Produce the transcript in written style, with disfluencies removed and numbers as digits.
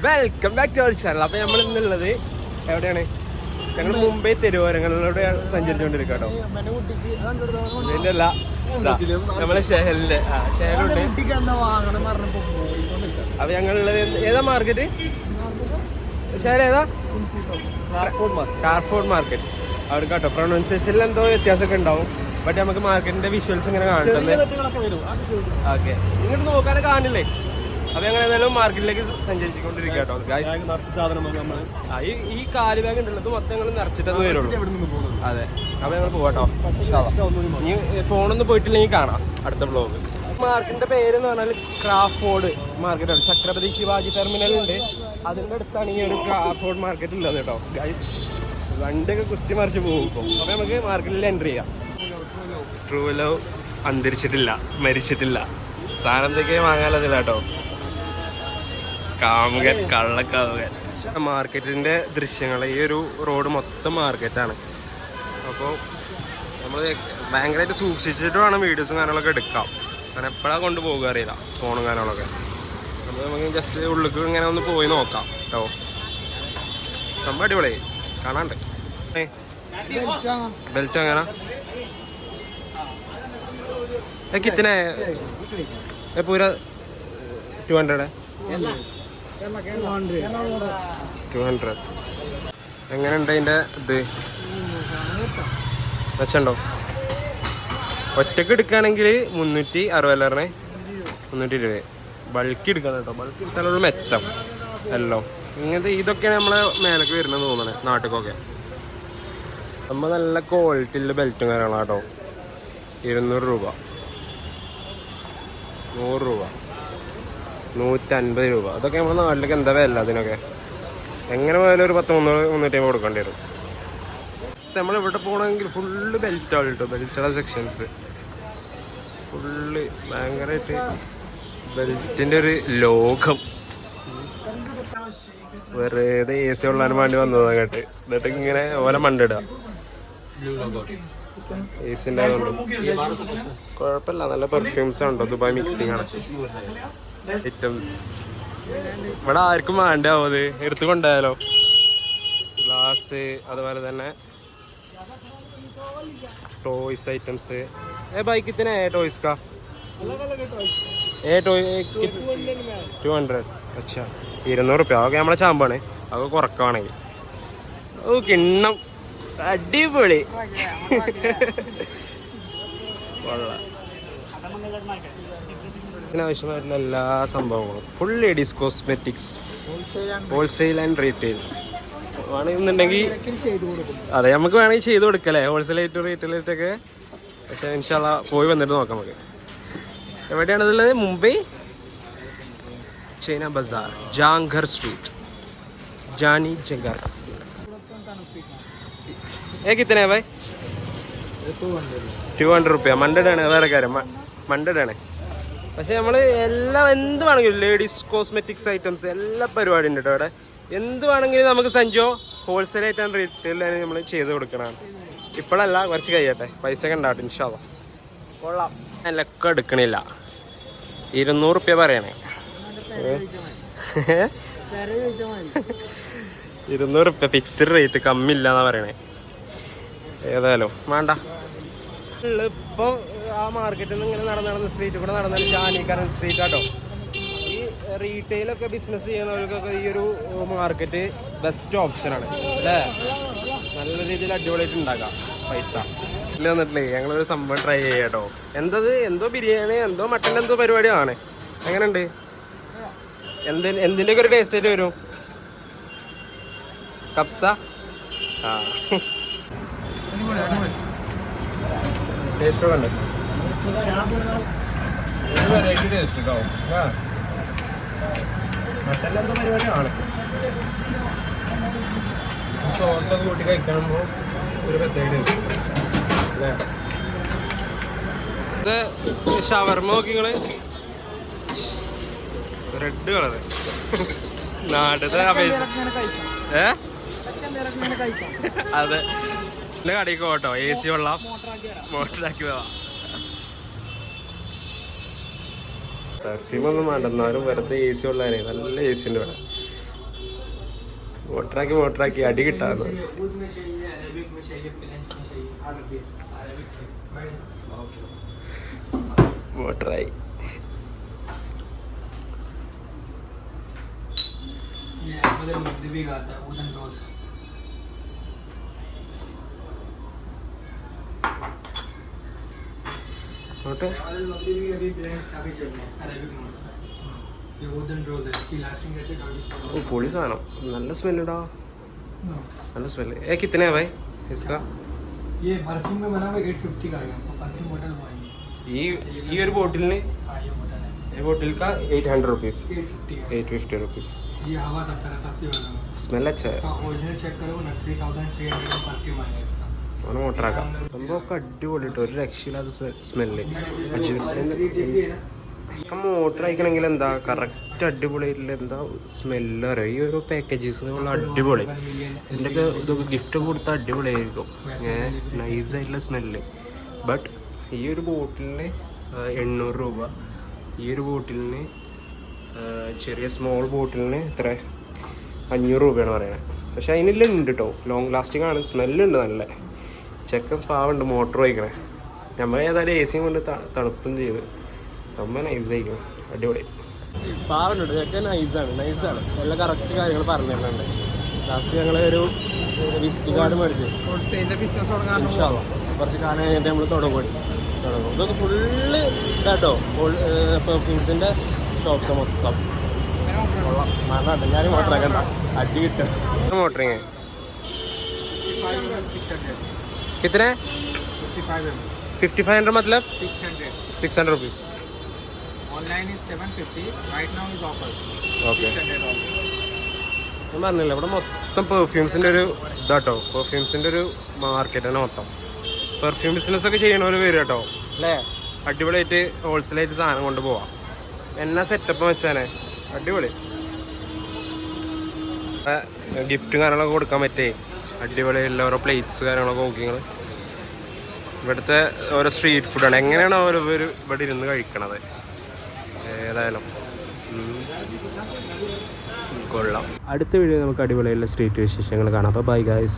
Welcome back to our channel. അപ്പൊ നമ്മൾ ഇന്നുള്ളത് എവിടെയാണ്? ഞങ്ങൾ മുംബൈ തെരുവോരങ്ങളിലൂടെ സഞ്ചരിച്ചുകൊണ്ടിരിക്കുക കേട്ടോ. ഇതിന്റെ അല്ല നമ്മളെ ഷെഹലിന്റെ ഷെഹലുണ്ട്. അപ്പൊ ഞങ്ങളുള്ളത് ഏതാ മാർക്കറ്റ്? ഷെഹൽ ഏതാ? കാർഫോർഡ് മാർക്കറ്റ്. അവിടെ കേട്ടോ പ്രൊണൗൺസിയേഷനിൽ എന്തോ വ്യത്യാസമൊക്കെ ഉണ്ടാവും. ബട്ട് നമുക്ക് മാർക്കറ്റിന്റെ വിഷ്വൽസ് ഇങ്ങനെ കാണണ്ടല്ലേ. ഓക്കെ, ഇങ്ങോട്ട് നോക്കാനൊക്കെ കാണില്ലേ? അപ്പൊ ഞങ്ങൾ ഏതായാലും മാർക്കറ്റിലേക്ക് സഞ്ചരിച്ചുകൊണ്ടിരിക്കുക കേട്ടോ. ഈ കാല് ബാഗ് ഉണ്ടല്ലോ മൊത്തം ഞങ്ങൾ നിറച്ചിട്ടേ വരുള്ളൂ. അതെ, അപ്പൊ ഞങ്ങൾ പോവാട്ടോ. ഇനി ഫോണൊന്നും പോയിട്ടില്ലെങ്കിൽ കാണാം അടുത്ത ബ്ലോഗ്. മാർക്കറ്റിന്റെ പേര് എന്ന് പറഞ്ഞാൽ ക്രാഫോർഡ് മാർക്കറ്റാണ്. ഛത്രപതി ശിവാജി ടെർമിനൽ ഉണ്ട്, അതിന്റെ അടുത്താണ് ഈ ഒരു ക്രാഫോർഡ് മാർക്കറ്റ് ഉള്ളത് കേട്ടോ. ഗൈസ് വണ്ടിയൊക്കെ കുത്തിമറിച്ച് പോകും ഇപ്പോൾ. അപ്പൊ നമുക്ക് മാർക്കറ്റിൽ എൻട്രി ചെയ്യാം. ട്രൂ ലവ് അന്തരിച്ചിട്ടില്ല, മരിച്ചിട്ടില്ല. സാധനം എന്തൊക്കെയാ വാങ്ങാനതില്ല കേട്ടോ. കാമുകൻ, കള്ളക്കാമുകൻ. മാർക്കറ്റിന്റെ ദൃശ്യങ്ങൾ. ഈ ഒരു റോഡ് മൊത്തം മാർക്കറ്റാണ്. അപ്പോൾ നമ്മൾ ഭയങ്കരമായിട്ട് സൂക്ഷിച്ചിട്ട് വേണം വീഡിയോസും കാര്യങ്ങളൊക്കെ എടുക്കാം. കാരണം എപ്പോഴാണ് കൊണ്ടുപോകുക അറിയില്ല ഫോണും കാര്യങ്ങളൊക്കെ. അപ്പോൾ നമുക്ക് ജസ്റ്റ് ഉള്ളിലേക്ക് ഇങ്ങനെ ഒന്ന് പോയി നോക്കാം കേട്ടോ. സംഭവം അടിപൊളി കാണാണ്ട്. ബെൽറ്റ് അങ്ങനെ कितने है? पूरा 200 है. 200. എങ്ങനെയുണ്ട് അതിൻ്റെ ഇത്? വെച്ചുണ്ടോ? ഒറ്റക്ക് എടുക്കുകയാണെങ്കിൽ 360 320. ബൾക്ക് എടുക്കണം കേട്ടോ. ബൾക്ക് എടുത്താലുള്ള മെച്ചം അല്ലോ. ഇങ്ങനത്തെ ഇതൊക്കെയാണ് നമ്മളെ മേലേക്ക് വരുന്നത് തോന്നണേ നാട്ടിലൊക്കെ. നമ്മൾ നല്ല ക്വാളിറ്റിയുള്ള ബെൽറ്റും കാര്യങ്ങളാണ് കേട്ടോ. 200 രൂപ, 100 രൂപ, 150 രൂപ. അതൊക്കെ നമ്മുടെ നാട്ടിലേക്ക് എന്താ വില അതിനൊക്കെ? എങ്ങനെ പോയാലും ഒരു 300-350 കൊടുക്കേണ്ടി വരും. നമ്മളിവിടെ പോകണമെങ്കിൽ ഫുള്ള് ബെൽറ്റാണ് കേട്ടോ. ബെൽറ്റുള്ള സെക്ഷൻസ് ഫുള്ള് ഭയങ്കരമായിട്ട് ബെൽറ്റിൻ്റെ ഒരു ലോകം. വെറുതെ എ സി ഉള്ളതിന് വേണ്ടി വന്നതാണ് കേട്ട്. എന്നിട്ട് ഇങ്ങനെ ഓല മണ്ടിടുക. ഏസിൻ്റെ ആയതുകൊണ്ട് കുഴപ്പമില്ല. നല്ല പെർഫ്യൂംസ് ഉണ്ടോ? ദുബായ് മിക്സിംഗ് ആണ് ഐറ്റംസ്. ഇവിടെ ആർക്കും വേണ്ടാവോ അത് എടുത്തു കൊണ്ടായാലോ. ഗ്ലാസ്, അതുപോലെ തന്നെ ടോയ്സ് ഐറ്റംസ്. ബൈക്ക് ഇത്തന്നെ ടോയ്സ് കാ 200. അച്ഛാ 200 റുപ്യ. അതൊക്കെ നമ്മളെ ചാമ്പാണ്. അതൊക്കെ കുറക്കുകയാണെങ്കിൽ. ഓ കിണ്ണം അടിപൊളി. ഇതിനാവശ്യമായിട്ടുള്ള എല്ലാ സംഭവങ്ങളും full ladies cosmetics, wholesale and retail വേണമെന്നുണ്ടെങ്കിൽ അതെ നമുക്ക് വേണമെങ്കിൽ ചെയ്ത് കൊടുക്കല്ലേ. ഹോൾസെയിലായിട്ടും റീറ്റെയിലായിട്ടൊക്കെ. പക്ഷേ ഇൻഷാല്ലാ പോയി വന്നിട്ട് നോക്കാം നമുക്ക്. എവിടെയാണ് ഇതുള്ളത്? മുംബൈ ചൈന ബസാർ, ജാംഘർ സ്ട്രീറ്റ്, ജാനി ജംഗാർ. കിത്തനെ ഭായ്? 200 റുപ്യ. മണ്ടഡാണ്, വേറെ കാര്യം മണ്ടഡാണ്. പക്ഷെ നമ്മൾ എല്ലാം എന്ത് വേണമെങ്കിലും ലേഡീസ് കോസ്മെറ്റിക്സ് ഐറ്റംസ് എല്ലാ പരിപാടി ഉണ്ട് കേട്ടോ ഇവിടെ. എന്ത് വേണമെങ്കിലും നമുക്ക് സഞ്ജോ ഹോൾസെയിലായിട്ടാണ് റീറ്റെയിലാണ് നമ്മൾ ചെയ്ത് കൊടുക്കണം. ഇപ്പോഴല്ല, കുറച്ച് കഴിയട്ടെ, പൈസ ഒക്കെ ഉണ്ടാവട്ടെ ഇൻഷാല്ലാ. കൊള്ളാം. ലക്കം എടുക്കണില്ല. 200 റുപ്യ പറയണേ. 200 റുപ്യ ഫിക്സ്ഡ് റേറ്റ്, കമ്മില്ല എന്നാ പറയണേ. ഏതായാലും വേണ്ട. ഇപ്പോൾ ആ മാർക്കറ്റിൽ നിന്ന് ഇങ്ങനെ നടന്ന സ്ട്രീറ്റിൽ കൂടെ നടന്നാൽ ജാനിക്കരൻ സ്ട്രീറ്റ് ആട്ടോ. ഈ റീറ്റെയിലൊക്കെ ബിസിനസ് ചെയ്യുന്നവർക്കൊക്കെ ഈ ഒരു മാർക്കറ്റ് ബെസ്റ്റ് ഓപ്ഷനാണ് അല്ലേ. നല്ല രീതിയിൽ അടിപൊളിയായിട്ട് ഉണ്ടാക്കാം പൈസ. ഇല്ല വന്നിട്ടില്ലേ ഞങ്ങളൊരു സംഭവം ട്രൈ ചെയ്യാം കേട്ടോ. എന്തോ ബിരിയാണി, എന്തോ മട്ടൻ്റെ എന്തോ പരിപാടിയാണ്. എങ്ങനെയുണ്ട്? എന്തിൻ്റെയൊക്കെ ഒരു ടേസ്റ്റ് ആയിട്ട് വരും? കപ്സ. ആ ടേസ്റ്റൊക്കെ ഉണ്ട്. വെറൈറ്റി ടേസ്റ്റ് കേട്ടോ. മട്ടൻ്റെ എന്തോ പരിപാടിയാണ്. സോസൊക്കെ കൂട്ടി കഴിക്കുമ്പോൾ ഒരു പ്രത്യേക ടേസ്റ്റ് അല്ലേ. ഇത് ഷവർമ നോക്കിങ്ങള്, റെഡ് കളറ്. നാട്ടിലത്തെ അതെ. നല്ല കടയ്ക്ക് പോട്ടോ. AC വെള്ളം മോട്ടറാക്കി പോവാ. പെർഫ്യൂം ഒന്നും വേണ്ട, എന്നാലും വെറുതെ എ സി ഉള്ളതിനെ നല്ല എ സി ഉണ്ട് ഇവിടെ. മോട്ടറാക്കി അടി കിട്ടാന്ന്. മോട്ടറായി. പൊളി സാധനം, നല്ല സ്മെല്ലിടാ, നല്ല സ്മെല്ല്. കിത്തനെ ഭായ് इसका? ये परफ्यूम में बना हुआ 850 का है, परफ्यूम बॉटल वो आएगी. ये ഒരു ബോട്ടിലിന് ये बोतल का 800 रुपीज़, 850 रुपीज़. ये हवा 70-80 वाला स्मेल अच्छा है. ओरिजिनल चेक करो ना, 3300 का परफ्यूम आएगा इसका. ഒന്ന് മോട്ടറാക്കാം. സംഭവമൊക്കെ അടിപൊളി കേട്ടോ, ഒരു രക്ഷയില്ലാത്ത സ്മെല്ല്. മോട്ടർ അയക്കണമെങ്കിൽ എന്താ കറക്റ്റ് അടിപൊളിയായിട്ടുള്ള എന്താ സ്മെല്ല് അറിയാം. ഈ ഓരോ പാക്കേജസ് അടിപൊളി. ഇതിൻ്റെയൊക്കെ ഇതൊക്കെ ഗിഫ്റ്റ് കൊടുത്താൽ അടിപൊളിയായിരിക്കും, നൈസായിട്ടുള്ള സ്മെല്ല്. ബട്ട് ഈ ഒരു ബോട്ടിലിന് 800 രൂപ, ഈ ഒരു ബോട്ടിലിന് ചെറിയ സ്മോൾ ബോട്ടിലിന് എത്ര 500 രൂപയാണ് പറയുന്നത്. പക്ഷെ അതിനെല്ലാം ഉണ്ട് കേട്ടോ, ലോങ് ലാസ്റ്റിംഗ് ആണ്, സ്മെല്ലുണ്ട് നല്ല. ചെക്കൻ പാവുണ്ട് മോട്ടർ വയ്ക്കണേ. നമ്മൾ ഏതായാലും എ സിയും കൊണ്ട് തണുപ്പും ചെയ്ത് സംഭവം നൈസായിരിക്കണം, അടിപൊളി. പാവുണ്ട് ചെക്കൻ, നൈസാണ് എല്ലാ കറക്റ്റ് കാര്യങ്ങൾ പറഞ്ഞു തരുന്നുണ്ട്. ലാസ്റ്റ് ഞങ്ങൾ ഒരു വിസിറ്റിംഗ് കാർഡ് മേടിച്ചു. കുറച്ച് കാലം കഴിഞ്ഞിട്ട് നമ്മൾ തുടങ്ങും. ഇതൊക്കെ ഫുള്ള് ഇതാട്ടോ, പെർഫ്യൂംസിൻ്റെ ഷോപ്സ് മൊത്തം കൊള്ളാം. ഞാൻ മോട്ടറാക്കണ്ട, അടി കിട്ടും. മോട്ടറിങ് कितने? 5500 मतलब 600 rupees. Online is 750. Right now is offer. Okay. ഞാൻ പറഞ്ഞില്ല, ഇവിടെ മൊത്തം പെർഫ്യൂംസിൻ്റെ ഒരു ഇതാട്ടോ, പെർഫ്യൂംസിൻ്റെ ഒരു മാർക്കറ്റാണ് മൊത്തം. പെർഫ്യൂം ബിസിനസ്സൊക്കെ ചെയ്യണവർ വരും കേട്ടോ, അല്ലേ? അടിപൊളിയായിട്ട് ഹോൾസെയിലായിട്ട് സാധനം കൊണ്ട് പോവാം. എന്നാ സെറ്റപ്പ് വെച്ചാലേ അടിപൊളി. ഗിഫ്റ്റും കാര്യങ്ങളൊക്കെ കൊടുക്കാൻ പറ്റേ, അടിപൊളിയുള്ള ഓരോ പ്ലേറ്റ്സ് കാര്യങ്ങളൊക്കെ നോക്കിങ്ങൾ. ഇവിടുത്തെ ഓരോ സ്ട്രീറ്റ് ഫുഡാണ്, എങ്ങനെയാണ് ഓരോ ഇവിടെ ഇരുന്ന് കഴിക്കണത്. ഏതായാലും കൊള്ളാം. അടുത്ത വീഡിയോ നമുക്ക് അടിപൊളിയുള്ള സ്ട്രീറ്റ് വിശേഷങ്ങൾ കാണാം. അപ്പോൾ ബൈ ഗായ്സ്.